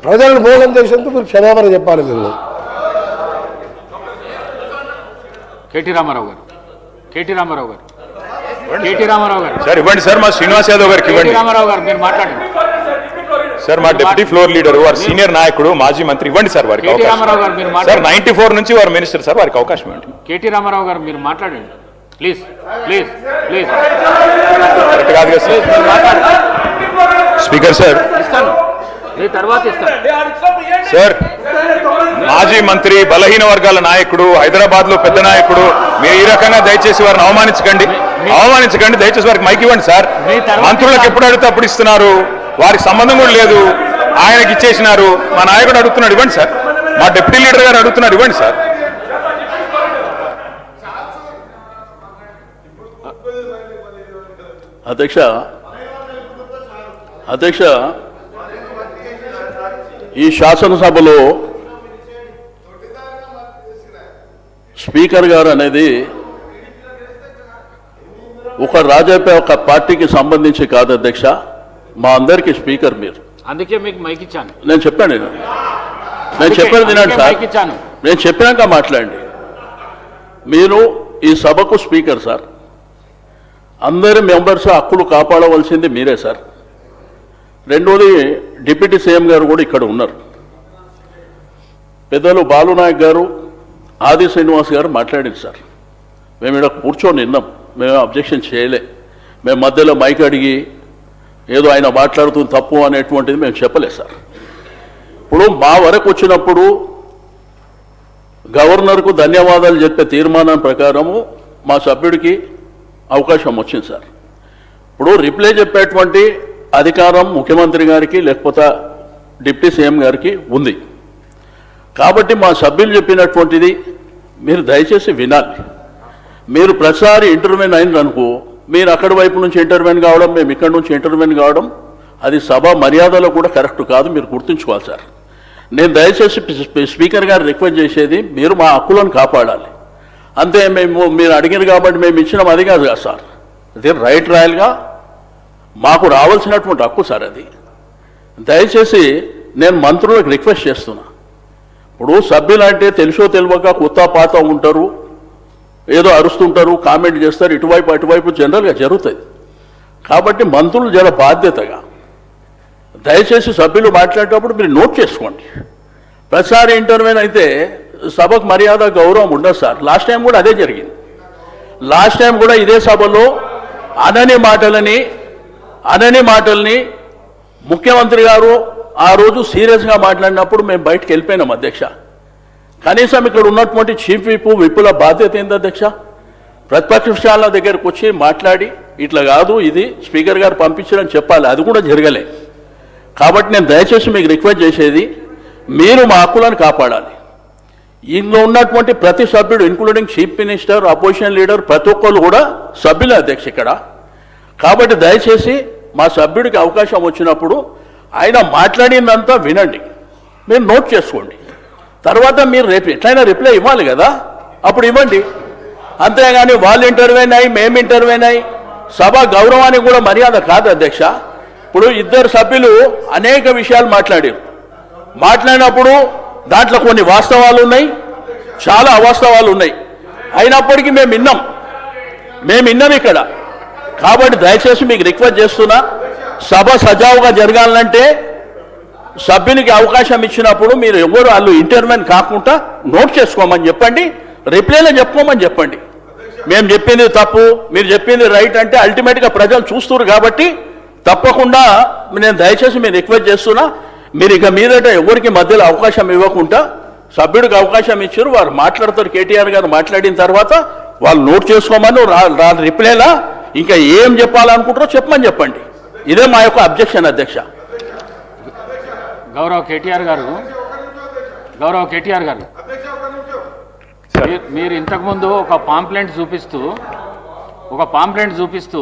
ప్రజలను మోసం చేసేందుకు మీరు క్షమాపణ చెప్పాలి. మీరు కేటీ రామారావు గారు సార్ ఇవ్వండి సార్, మా శ్రీనివాస్ యాదవ్ గారికి ఇవ్వండి. రామారావు గారు మీరు మాట్లాడండి సార్, మా డిప్యూటీ ఫ్లోర్ లీడర్ వారు సీనియర్ నాయకుడు మాజీ మంత్రి, ఇవ్వండి సార్ వారికి రామారావు గారు మీరు సార్ 94 నుంచి వారు మినిస్టర్ సార్, వారికి అవకాశం ఇవ్వండి. కేటీ రామారావు గారు మీరు మాట్లాడండి ప్లీజ్ ప్లీజ్ ప్లీజ్. కరెక్ట్ కాదు కదా సార్. స్పీకర్ సార్ ఇస్తాను, మీ తర్వాత ఇస్తాను సార్. మాజీ మంత్రి, బలహీన వర్గాల నాయకుడు, హైదరాబాద్ లో పెద్ద నాయకుడు, మీరు ఈ రకంగా దయచేసి వారిని అవమానించకండి. దయచేసి వారికి మైక్ ఇవ్వండి సార్. మంత్రులకు ఎప్పుడు అడిగితే అప్పుడు ఇస్తున్నారు, వారికి సంబంధం కూడా లేదు. ఆయనకి ఇచ్చేసినారు. మా నాయకుడు అడుగుతున్నాడు, ఇవ్వండి సార్. మా డిప్యూటీ లీడర్ గారు అడుగుతున్నారు, ఇవ్వండి సార్. అధ్యక్ష ఈ శాసనసభలో స్పీకర్ గారు అనేది ఒక పార్టీకి సంబంధించి కాదు అధ్యక్ష, మా అందరికీ స్పీకర్ మీరు. అందుకే మీకు మైక్ ఇచ్చాను. నేను చెప్పాను తినండి సార్. నేను చెప్పినాక మాట్లాడండి. మీరు ఈ సభకు స్పీకర్ సార్. అందరి మెంబర్స్ హక్కులు కాపాడవలసింది మీరే సార్. రెండోది, డిప్యూటీ సీఎం గారు కూడా ఇక్కడ ఉన్నారు. పెద్దలు బాలునాయక్ గారు, ఆది శ్రీనివాస్ గారు మాట్లాడారు సార్. మేము ఇక్కడ కూర్చొని విన్నాం, మేము అబ్జెక్షన్ చేయలే. మేము మధ్యలో మైక్ అడిగి ఏదో ఆయన మాట్లాడుతుంది తప్పు అనేటువంటిది మేము చెప్పలేదు సార్. ఇప్పుడు మా వరకు వచ్చినప్పుడు గవర్నర్కు ధన్యవాదాలు చెప్పే తీర్మానం ప్రకారము మా సభ్యుడికి అవకాశం వచ్చింది సార్. ఇప్పుడు రిప్లై చెప్పేటువంటి అధికారం ముఖ్యమంత్రి గారికి లేకపోతే డిప్యూటీ సీఎం గారికి ఉంది. కాబట్టి మా సభ్యులు చెప్పినటువంటిది మీరు దయచేసి వినాలి. మీరు ప్రతిసారి ఇంటర్వ్యూన్ అయిందనుకో, మీరు అక్కడి వైపు నుంచి ఇంటర్వ్యూన్ కావడం, మేము ఇక్కడి నుంచి ఇంటర్వ్యూన్ కావడం, అది సభ మర్యాదలో కూడా కరెక్ట్ కాదు. మీరు గుర్తుంచుకోవాలి సార్. నేను దయచేసి స్పీకర్ గారు రిక్వెస్ట్ చేసేది, మీరు మా హక్కులను కాపాడాలి. అంతే. మీరు అడిగారు కాబట్టి మేము ఇచ్చినాం అది కాదు కదా సార్. అది రైట్ రాయల్గా మాకు రావాల్సినటువంటి హక్కు సార్ అది. దయచేసి నేను మంత్రులకు రిక్వెస్ట్ చేస్తున్నా. ఇప్పుడు సభ్యులు అంటే తెలుసో తెలియక కొత్త పాత ఉంటారు, ఏదో అరుస్తుంటారు, కామెంట్ చేస్తారు, ఇటువైపు అటువైపు జనరల్గా జరుగుతుంది. కాబట్టి మంత్రులు జర బాధ్యతగా దయచేసి సభ్యులు మాట్లాడేటప్పుడు మీరు నోట్ చేసుకోండి. ప్రతిసారి ఇంటర్వ్యూన్ అయితే సభకు మర్యాద గౌరవం ఉండదు సార్. లాస్ట్ టైం కూడా అదే జరిగింది. లాస్ట్ టైం కూడా ఇదే సభలో అనని మాటల్ని ముఖ్యమంత్రి గారు ఆ రోజు సీరియస్గా మాట్లాడినప్పుడు మేము బయటకు వెళ్ళిపోయినాం అధ్యక్ష. కనీసం ఇక్కడ ఉన్నటువంటి చీఫ్ విప్పుల బాధ్యత ఏంది అధ్యక్ష? ప్రతిపక్షాల దగ్గరకు వచ్చి మాట్లాడి ఇట్లా కాదు, ఇది స్పీకర్ గారు పంపించారని చెప్పాలి. అది కూడా జరగలే. కాబట్టి నేను దయచేసి మీకు రిక్వెస్ట్ చేసేది, మీరు మా హక్కులను కాపాడాలి. ఇందులో ఉన్నటువంటి ప్రతి సభ్యుడు including chief minister, opposition leader, ప్రతి ఒక్కరు కూడా సభ్యులే అధ్యక్ష ఇక్కడ. కాబట్టి దయచేసి మా సభ్యుడికి అవకాశం వచ్చినప్పుడు ఆయన మాట్లాడిందంతా వినండి, మీరు నోట్ చేసుకోండి. తర్వాత మీరు రేపు ఎట్లయినా రిప్లై ఇవ్వాలి కదా, అప్పుడు ఇవ్వండి. అంతేగాని వాళ్ళు ఇంటర్వ్యూన్ అయ్యి మేము ఇంటర్వ్యూన్ అయ్యి సభ గౌరవానికి కూడా మర్యాద కాదు అధ్యక్ష. ఇప్పుడు ఇద్దరు సభ్యులు అనేక విషయాలు మాట్లాడినప్పుడు దాంట్లో కొన్ని వాస్తవాలు ఉన్నాయి, చాలా అవాస్తవాలు ఉన్నాయి. అయినప్పటికీ మేము విన్నాం ఇక్కడ. కాబట్టి దయచేసి మీకు రిక్వెస్ట్ చేస్తున్నా, సభ సజావుగా జరగాలంటే సభ్యునికి అవకాశం ఇచ్చినప్పుడు మీరు ఎవరు వాళ్ళు ఇంటర్వ్యూన్ కాకుండా నోట్ చేసుకోమని చెప్పండి, రిప్లైలో చెప్పుకోమని చెప్పండి. మేము చెప్పింది తప్పు, మీరు చెప్పింది రైట్ అంటే అల్టిమేట్గా ప్రజలు చూస్తున్నారు. కాబట్టి తప్పకుండా నేను దయచేసి మీరు రిక్వెస్ట్ చేస్తున్నా, మీరు ఇక మీదట ఎవరికి మధ్యలో అవకాశం ఇవ్వకుండా సభ్యుడికి అవకాశం ఇచ్చారు, వారు మాట్లాడతారు. కేటీఆర్ గారు మాట్లాడిన తర్వాత వాళ్ళు నోట్ చేసుకోమని రిప్లైలా ఇంకా ఏం చెప్పాలనుకుంటారో చెప్పండి. ఇదే మా యొక్క అబ్జెక్షన్ అధ్యక్ష. గౌరవ కేటీఆర్ గారు మీరు ఇంతకుముందు ఒక పాంప్లెంట్ చూపిస్తూ